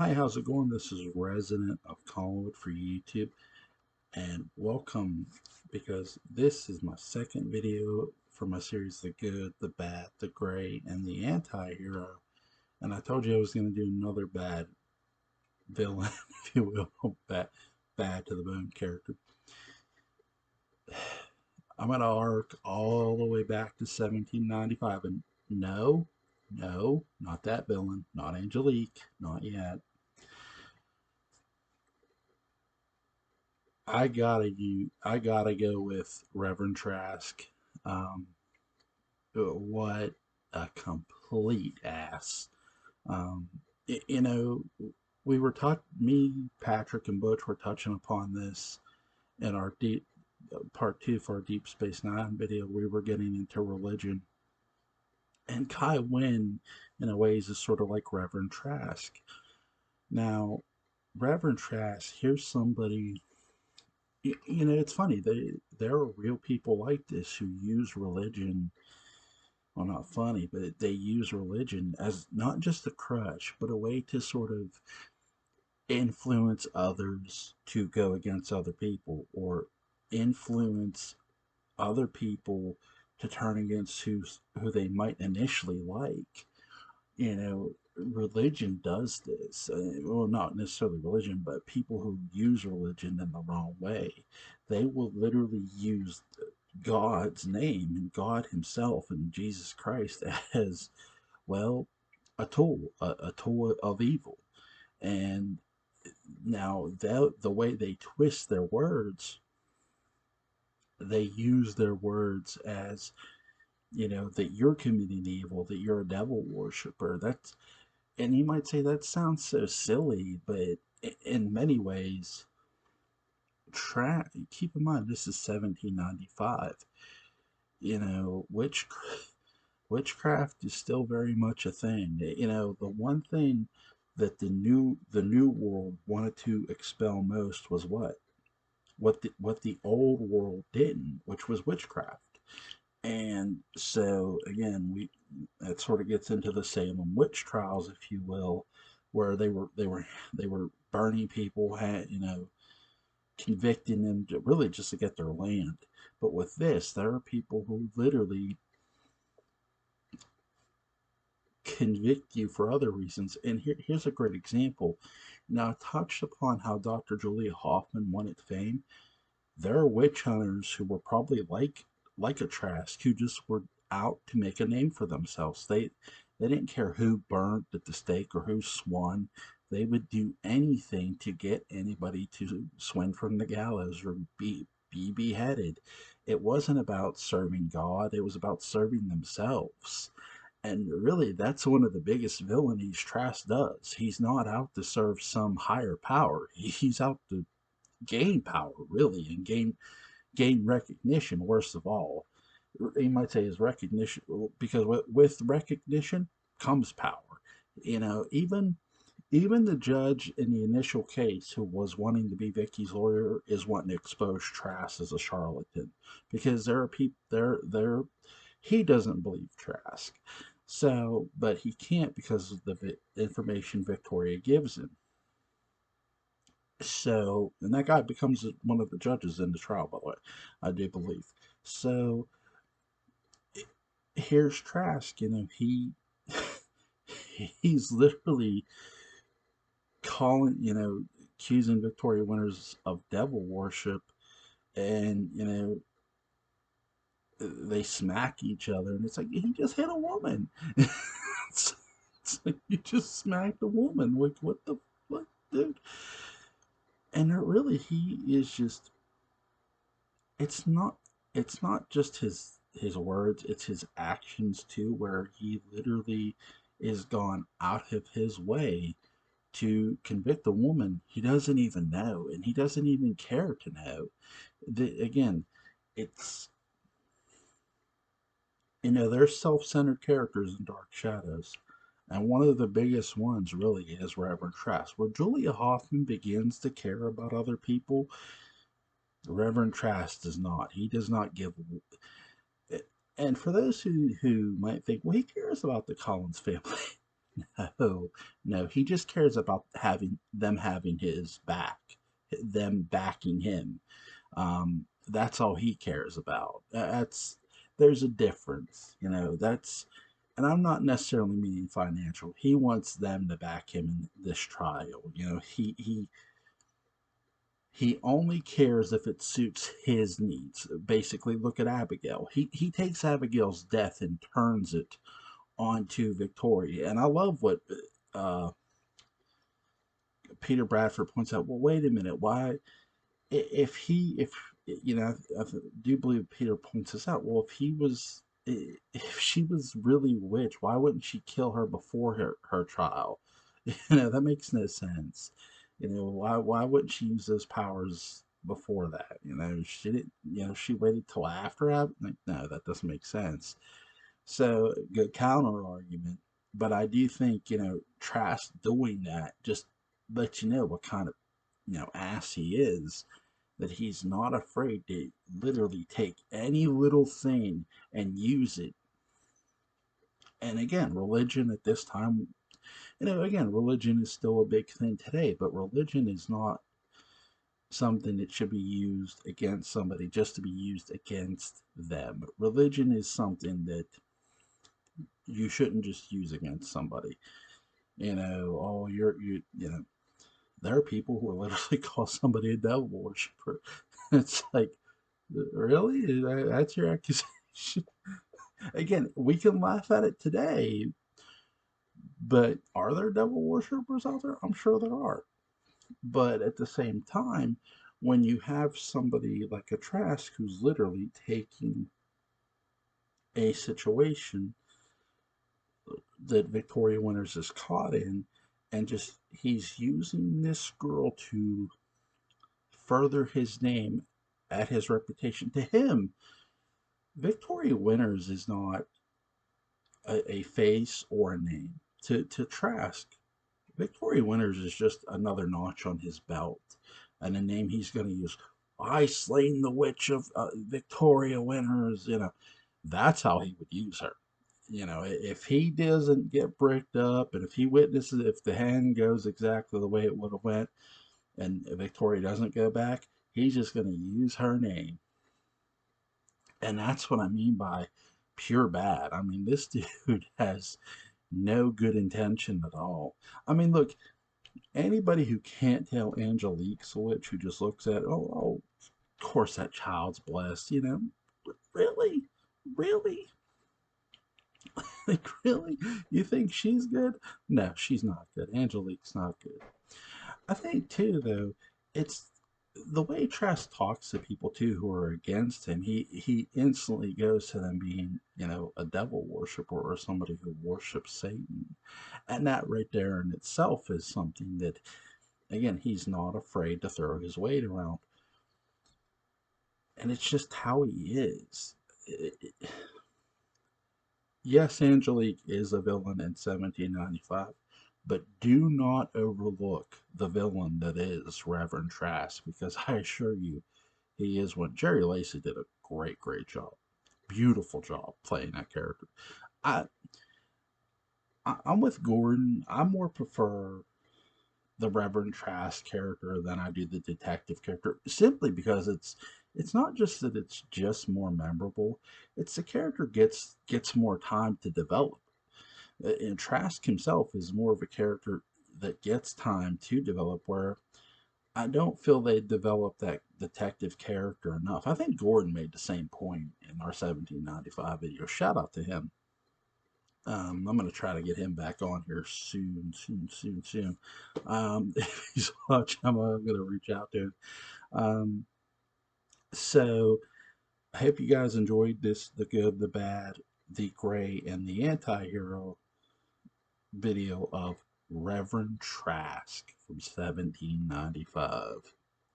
Hi, how's it going? This is Resident of Collinwood for YouTube, and welcome because this is my second video for my series The Good, the Bad, the Great, and the Anti-Hero. And I told you I was going to do another bad villain, if you will, bad to the bone character. I'm going to arc all the way back to 1795, and no, not that villain, not Angelique, not yet. I gotta go with Reverend Trask. Um, what a complete ass. Um, you know, we were me, Patrick, and Butch were touching upon this in our deep part two for our Deep Space Nine video. We were getting into religion, and Kai Wynn, in a ways, is sort of like Reverend Trask. Now, Reverend Trask, here's somebody. It's funny. There are real people like this who use religion. Well, not funny, but they use religion as not just a crutch, but a way to sort of influence others to go against other people, or influence other people to turn against who they might initially like. Religion does this. Well, not necessarily religion, but people who use religion in the wrong way. They will literally use God's name and God Himself and Jesus Christ as, well, a tool of evil. And now the way they twist their words, they use their words as, that you're committing evil, that you're a devil worshiper. And you might say that sounds so silly, but in many ways, keep in mind this is 1795. Witchcraft is still very much a thing. The one thing that the new world wanted to expel most was what the old world didn't, which was witchcraft. And so again, we that sort of gets into the Salem witch trials, if you will, where they were burning people, convicting them to really just to get their land. But with this, there are people who literally convict you for other reasons. And here's a great example. Now, I touched upon how Dr. Julia Hoffman wanted fame. There are witch hunters who were probably like a Trask, who just were out to make a name for themselves. They didn't care who burned at the stake or who swung. They would do anything to get anybody to swing from the gallows or be beheaded. It wasn't about serving God, it was about serving themselves. And really, that's one of the biggest villainies Trask does. He's not out to serve some higher power. He's out to gain power, really, and gain recognition. Worst of all, you might say is recognition, because with recognition comes power. Even the judge in the initial case, who was wanting to be Vicky's lawyer, is wanting to expose Trask as a charlatan, because there are people there. He doesn't believe Trask, so but he can't because of the information Victoria gives him. So, and that guy becomes one of the judges in the trial, by the way, I do believe. So here's Trask. He's literally calling, accusing Victoria Winters of devil worship, and they smack each other, and it's like he just hit a woman. it's, it's like you just smacked a woman. Like what, dude? And really, he is just. It's not. It's not just his words. It's his actions too, where he literally is gone out of his way to convict a woman he doesn't even know, and he doesn't even care to know. Again, it's there's self-centered characters in Dark Shadows, and one of the biggest ones really is Reverend Trask, where Julia Hoffman begins to care about other people. Reverend Trask does not. He does not give. And for those who might think, well, he cares about the Collins family. No, no, he just cares about having his back, them backing him. That's all he cares about. That's There's a difference, That's, and I'm not necessarily meaning financial. He wants them to back him in this trial. He only cares if it suits his needs. Basically, look at Abigail. He takes Abigail's death and turns it onto Victoria. And I love what uh, Peter Bradford points out. Well, wait a minute. Why, if I do believe Peter points this out. Well, if she was really a witch, why wouldn't she kill her before her trial? That makes no sense. Why wouldn't she use those powers before that? She didn't. She waited till after. Like, no, that doesn't make sense. So, good counter argument. But I do think, Trask doing that just lets you know what kind of, ass he is. That he's not afraid to literally take any little thing and use it. And again, religion at this time, again, religion is still a big thing today, but religion is not something that should be used against somebody just to be used against them. Religion is something that you shouldn't just use against somebody. Oh, there are people who will literally call somebody a devil worshiper. It's like, really? That's your accusation? Again, we can laugh at it today, but are there devil worshippers out there? I'm sure there are. But at the same time, when you have somebody like a Trask who's literally taking a situation that Victoria Winters is caught in, and just he's using this girl to further his name at his reputation. To him, Victoria Winters is not a face or a name. To Trask, Victoria Winters is just another notch on his belt and a name he's going to use. I slain the witch of Victoria Winters. That's how he would use her. If he doesn't get bricked up, and if he witnesses, if the hand goes exactly the way it would have went, and Victoria doesn't go back, he's just going to use her name. And that's what I mean by pure bad. I mean, this dude has no good intention at all. I mean, look, anybody who can't tell Angelique's a witch, who just looks at, oh, of course that child's blessed, really? Really? Like, really? You think she's good? No, she's not good. Angelique's not good. I think too, though, it's the way Trask talks to people too who are against him. He instantly goes to them being, a devil worshiper or somebody who worships Satan, and that right there in itself is something that, again, he's not afraid to throw his weight around, and it's just how he is. Yes, Angelique is a villain in 1795, but do not overlook the villain that is Reverend Trask, because I assure you, he is one. Jerry Lacey did a great, great job. Beautiful job playing that character. I, I'm with Gordon. I more prefer the Reverend Trask character than I do the detective character, simply because it's not just that it's just more memorable. It's the character gets more time to develop. And Trask himself is more of a character that gets time to develop, where I don't feel they developed that detective character enough. I think Gordon made the same point in our 1795 video. Shout out to him. I'm going to try to get him back on here soon, soon, soon, soon. If he's watching, I'm going to reach out to him. Um, so I hope you guys enjoyed this, the good, the bad, the gray, and the anti-hero video of Reverend Trask from 1795.